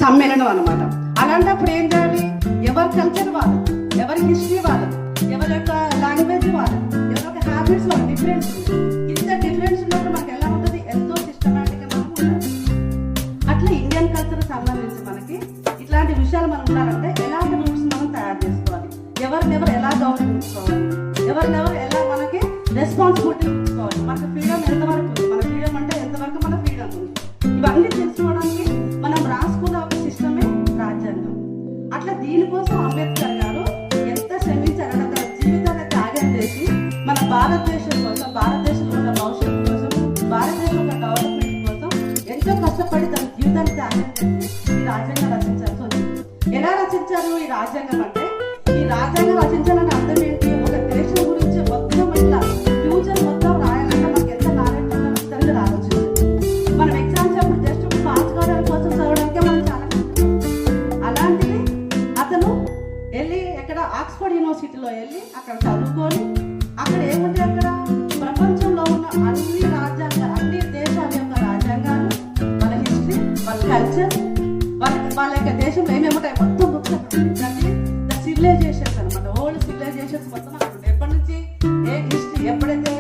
సమ్మేళనం అనమాట. అలాంటప్పుడు ఏం చేయాలి? ఎవరి కల్చర్ వాళ్ళు, ఎవరి హిస్టరీ వాళ్ళు, ఎవరి యొక్క లాంగ్వేజ్ వాళ్ళు, ఎవరి యొక్క హ్యాబిట్స్ వాళ్ళు డిఫరెన్స్. ఇంత డిఫరెన్స్ ఉన్నప్పుడు మనకి ఎలా ఉంటుంది? ఎంతో సిస్టమేటిక్గా మనం ఉండాలి. అట్లా ఇండియన్ కల్చర్ సంబంధించి మనకి ఇట్లాంటి విషయాలు మనం ఉండాలంటే ఎలాంటి రూల్స్ మనం తయారు చేసుకోవాలి, ఎవరినెవరు ఎలా గౌరవించుకోవాలి, ఎవరినెవరు ఎలా మనకి రెస్పాన్సిబిలిటీ తీసుకోవాలి, మనకి ఫ్రీడమ్ ఎంతవరకు ఉంది, మన ఫ్రీడమ్ అంటే ఎంతవరకు మన ఫ్రీడమ్ ఉంది, ఇవన్నీ తెలుసుకోవడానికి మనం రాసుకున్న ఒక సిస్టమే రాజ్యాంగం. అట్లా దీనికోసం అంబేద్కర్ గారు ఎంత శ్రమించారంటే తన జీవితాన్ని త్యాగం చేసి మన భారతదేశం కోసం, భారతదేశంలో ఉన్న భవిష్యత్తు కోసం, భారతదేశం యొక్క డెవలప్మెంట్ కోసం ఎంతో కష్టపడి తన జీవితాన్ని త్యాగం చేసి ఈ రాజ్యాంగం రచించాల్సి వచ్చింది. ఎలా రచించారు ఈ రాజ్యాంగం అంటే? ఈ రాజ్యాంగం రచించాలని అర్థం ఏంటి? ఒక దేశం గురించి మొత్తం ఇట్లా ఫ్యూచర్ మొత్తం రాయాలంటే మనకి ఎంత నాలెడ్జ్ ఉందో ఖచ్చితంగా రావచ్చు. మనం ఎగ్జామ్స్ అప్పుడు జస్ట్ పాస్ కావడానికి కోసం చదవడానికే మనం చాలా అలాంటిది అతను వెళ్ళి ఎక్కడ ఆక్స్ఫర్డ్ యూనివర్సిటీలో వెళ్ళి అక్కడ చదువుకొని అక్కడ ఏముంటే అక్కడ ప్రపంచంలో ఉన్న అన్ని రాజ్యాంగాలు, అన్ని దేశాల యొక్క రాజ్యాంగాలు, వాళ్ళ హిస్టరీ, వాళ్ళ కల్చర్, వాళ్ళ యొక్క దేశంలో ఏమేమి ఉంటాయి మొత్తం బుక్స్ అక్కడ ఉంటాయి. ద సివిలైజేషన్స్ అనమాట, ఓల్డ్ సివిలైజేషన్స్ మొత్తం అక్కడ ఉంటాయి. ఎప్పటి నుంచి ఏ హిస్టరీ, ఎప్పుడైతే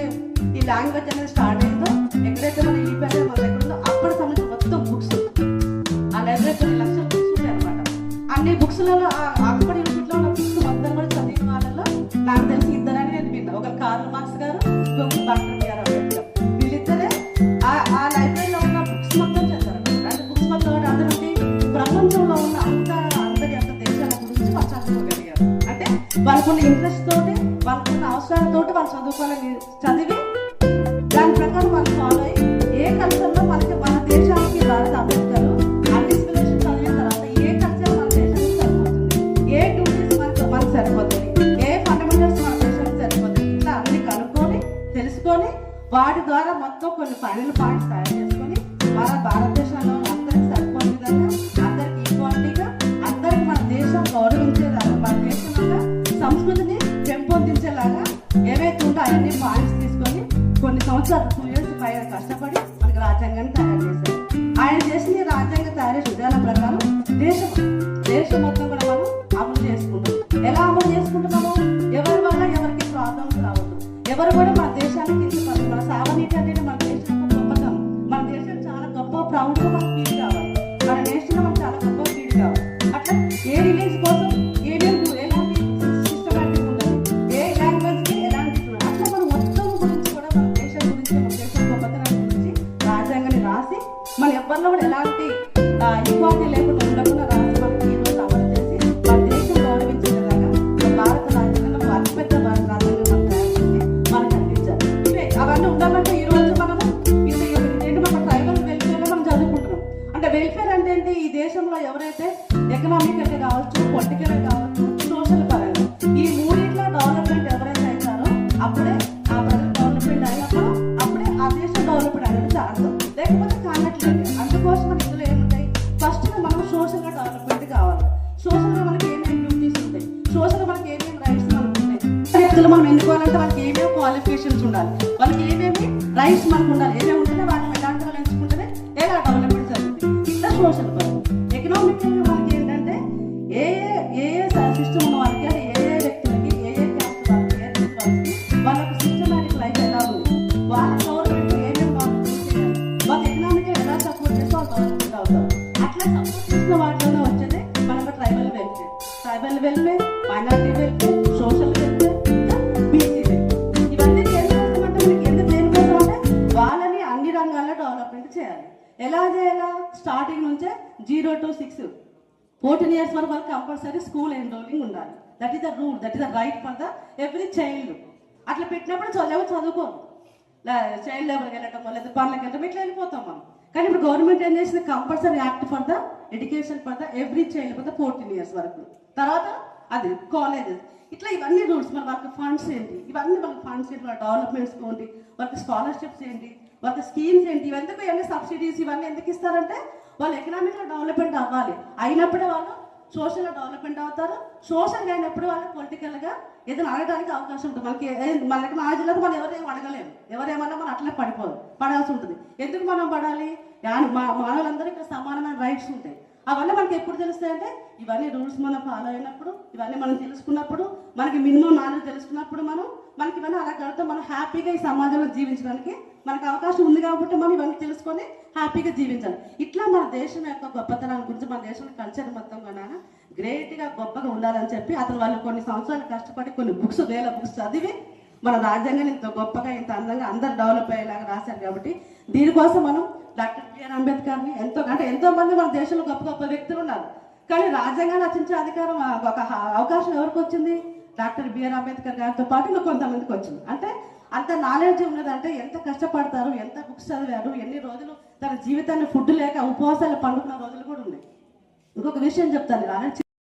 ఈ లాంగ్వేజ్ అనేది స్టార్ట్ అయిందో, ఎక్కడైతే మన ఈ పేరు మన దగ్గర ఉందో అప్పటి సంబంధించి మొత్తం బుక్స్ ఆ లైబ్రరీ కొన్ని లక్షల బుక్స్ ఉంటాయి అనమాట. అన్ని బుక్స్లలో ఆక్స్ఫర్డ్ యూనివర్సిటీలో ఉన్న బుక్స్ మొత్తం కూడా చదివిన వాళ్ళలో నాకు తెలిసి ఇద్దరని నేను విన్నా. ఒక కార్ల్ మార్క్స్ గారు, ఇంకొకరు డాక్టర్ బిఆర్ అంబేద్కర్. వీళ్ళిద్దరే ఆ లైబ్రరీలో ఉన్న బుక్స్ మొత్తం చదివారు. అంటే బుక్స్ మొత్తం అందరికీ ప్రపంచంలో ఉన్న అందరి యొక్క దేశాల గురించి వాళ్ళు చదువుకోగలిగారు. అంటే వాళ్ళకున్న ఇంట్రెస్ట్ తోటి, వాళ్ళకున్న అవసరాలతోటి వాళ్ళు చదువుకోవాలని చదివి దాని ప్రకారం వాళ్ళు ఫాలో అయ్యి ఏ కల్చర్లో మనకి మన దేశానికి రాలేదు అంబేద్కర్ అన్ని సివిలైజేషన్ చదివిన తర్వాత ఏ కల్చర్ మన దేశానికి సరిపోతుంది, ఏ డ్యూటీస్ మనకు సరిపోతుంది, ఏ ఫండమెంటల్స్ మన దేశానికి సరిపోతుంది, ఇట్లా అన్ని కనుక్కొని తెలుసుకొని వాటి ద్వారా మొత్తం కొన్ని ఫైనల్ పాయింట్స్ తయారు చేసుకొని మన భారతదేశంలో అందరికి సరిపోయే విధంగా, అందరికి ఈక్వాలిటీగా, అందరికి మన దేశం గౌరవించేలాగా, మన దేశం యొక్క సంస్కృతిని పెంపొందించేలాగా ఏవైతే ఉంటే అవన్నీ పాయింట్స్ తీసుకొని కొన్ని సంవత్సరాలు 2 years పైన కష్టపడి మనకి రాజ్యాంగాన్ని తయారు చేశారు. ఆయన చేసిన ఈ రాజ్యాంగ తయారీ విధానం ప్రకారం దేశం మొత్తం కూడా మనం అమలు చేసుకుంటాం. ఎలా అమలు చేసుకుంటున్నాము? ఎవరి వల్ల ఎవరికి ప్రాబ్లమ్స్ రావద్దు, ఎవరు కూడా మన దేశానికి కించపడదు. మన సావనీతి అనేది మన దేశం గొప్పతనం, మన దేశం చాలా గొప్ప ప్రౌడ్గా మనకు ఫీల్ కావాలి, మన నేషన్లో మనకు చాలా గొప్ప ఫీల్ కావాలి. అట్లా ఏ రిలీజ్ కోసం ఏమేమి ఎలాంటి సిస్టమేటిక్ ఉండాలి, ఏ లాంగ్వేజ్కి ఎలాంటి అట్లా మనం మొత్తం గురించి కూడా మన దేశం గురించి, మన దేశం గొప్పతనం గురించి రాజ్యాంగాన్ని రాసి మన ఎవరిలో కూడా ఎలాంటి ఈక్వాలిటీ లేకుండా ఉండకుండా రాసి మనకి ఈ రోజు అమలు చేసి మన దేశం గౌరవించే విధంగా భారత రాజ్యాంగంలో అతిపెద్ద భారత రాజ్యాంగం మనం తయారు చేసి మనకు అందించాలి. ఇవే అవన్నీ ఉండాలంటే ఈ రోజు మనము ఏంటి మన ట్రైబల్ వెల్ఫేర్లో మనం చదువుకుంటున్నాం. అంటే వెల్ఫేర్ అంటే ఏంటి? ఈ దేశంలో ఎవరైతే ఎకనామికల్గా కావచ్చు, పొలిటికల్గా కావచ్చు, సోషల్ పరంగా ఈ మూడింట్లో డెవలప్మెంట్ ఎవరైతే అవుతారో అప్పుడే ఆ ప్రజలు డెవలప్మెంట్ అయినప్పుడు అప్పుడే ఆ దేశం డెవలప్మెంట్ అనేది అర్థం, లేకపోతే కానట్లేదు. అందుకోసం మన ఇందులో ఏముంటాయి? ఫస్ట్ మనం సోషల్గా డెవలప్మెంట్ కావాలి. సోషల్గా మనకి ఏమేమి డ్యూటీస్ ఉంటాయి, సోషల్గా మనకి ఏమేమి రైట్స్ మనకు ఉంటాయి, వ్యక్తులు మనం ఎన్నుకోవాలంటే వాళ్ళకి ఏమేమి క్వాలిఫికేషన్స్ ఉండాలి, వాళ్ళకి ఏమేమి రైట్స్ మనకు ఉండాలి, ఏమేమి ఉంటేనే వాళ్ళని ఎలాంటి వాళ్ళు ఎంచుకుంటేనే ఎలా డెవలప్మెంట్ జరుగుతుంది. ఇట్లా సోషల్ పరం. ఎకనామికల్గా మనకి ఏంటంటే ఏ ఏ సిస్టమ్ ఉన్న వాళ్ళకి, అది ఏ వ్యక్తులకి, ఏ క్యాస్ట్ వాళ్ళకి, ఏ రేస్ వాళ్ళకి వాళ్ళకి సిస్టమేటిక్ లైఫ్ ఎలా ఉంది, వాళ్ళ గవర్నమెంట్ ఏమేమి వాళ్ళు చేయాలి, వాళ్ళ ఎకనామికల్ ఎలా సపోర్ట్ చేస్తే వాళ్ళు డెవలప్మెంట్ అవుతారు. అట్లా సపోర్ట్ చేసిన వాటిలోనే వచ్చేది మనకు tribal welfare, minority welfare, social welfare, BC welfare. ఇవన్నీ దేనికోసం అంటే మనకి దేనికోసం అంటే వాళ్ళని అన్ని రంగాల్లో డెవలప్మెంట్ చేయాలి. ఎలా చేయాలా? స్టార్టింగ్ నుంచే 0 to 6 14 years వరకు వాళ్ళకి కంపల్సరీ స్కూల్ ఎన్రోలింగ్ ఉండాలి. That is the rule, that is the right for the every child. అట్లా పెట్టినప్పుడు చదువుకోరు, చైల్డ్ లేబర్కి వెళ్ళటం లేదా పనులకు వెళ్ళటం ఇట్లా వెళ్ళిపోతాం మనం. కానీ ఇప్పుడు గవర్నమెంట్ ఏం చేసింది? Compulsory act for the education for the every child for the 14 years వరకు. తర్వాత అది కాలేజెస్, ఇట్లా ఇవన్నీ రూల్స్. మరి వాళ్ళకి ఫండ్స్ ఏంటి, ఇవన్నీ వాళ్ళకి ఫండ్స్ ఏంటి, వాళ్ళ డెవలప్మెంట్స్ ఏంటి, వాళ్ళకి స్కాలర్షిప్స్ ఏంటి, వాళ్ళకి స్కీమ్స్ ఏంటి, ఇవన్నీ సబ్సిడీస్ ఇవన్నీ ఎందుకు ఇస్తారంటే వాళ్ళు ఎకనామిక్గా డెవలప్మెంట్ అవ్వాలి. అయినప్పుడే వాళ్ళు సోషల్గా డెవలప్మెంట్ అవుతారు. సోషల్గా అయినప్పుడు వాళ్ళకి పొలిటికల్గా ఏదైనా అడగడానికి అవకాశం ఉంటుంది. మనకి నా జిల్లాలో మనం ఎవరేం అడగలేము, ఎవరేమన్నా మనం అట్లే పడాల్సి ఉంటుంది. ఎందుకు మనం పడాలి? మానవులందరూ ఇక్కడ సమానమైన రైట్స్ ఉంటాయి. అవన్నీ మనకి ఎప్పుడు తెలుస్తాయంటే ఇవన్నీ రూల్స్ మనం ఫాలో అయినప్పుడు, ఇవన్నీ మనం తెలుసుకున్నప్పుడు, మనకి మినిమం నాలెడ్జ్ తెలుసుకున్నప్పుడు మనకి ఇవన్నీ అలా కడితే మనం హ్యాపీగా ఈ సమాజంలో జీవించడానికి మనకు అవకాశం ఉంది కాబట్టి మనం ఇవన్నీ తెలుసుకొని హ్యాపీగా జీవించాలి. ఇట్లా మన దేశం యొక్క గొప్పతనాన్ని గురించి, మన దేశం కల్చర్ మొత్తం కూడా గ్రేట్గా గొప్పగా ఉండాలని చెప్పి అతను వాళ్ళు కొన్ని సంవత్సరాలు కష్టపడి కొన్ని వేల బుక్స్ చదివి మన రాజ్యాంగాన్ని ఇంత గొప్పగా ఇంత అందంగా అందరు డెవలప్ అయ్యేలాగా రాశారు. కాబట్టి దీనికోసం మనం డాక్టర్ బిఆర్ అంబేద్కర్ని ఎంతో మంది మన దేశంలో గొప్ప గొప్ప వ్యక్తులు ఉన్నారు. కానీ రాజ్యాంగాన్ని రచించే అధికారం ఒక అవకాశం ఎవరికి వచ్చింది? డాక్టర్ బిఆర్ అంబేద్కర్ గారితో పాటు ఇంకా కొంతమందికి వచ్చింది. అంటే అంత నాలెడ్జ్ ఉన్నదంటే ఎంత కష్టపడతారు, ఎంత బుక్స్ చదివారు, ఎన్ని రోజులు తన జీవితాన్ని ఫుడ్ లేక ఉపవాసాలు పండుకున్న రోజులు కూడా ఉన్నాయి. ఇంకొక విషయం చెప్తాను.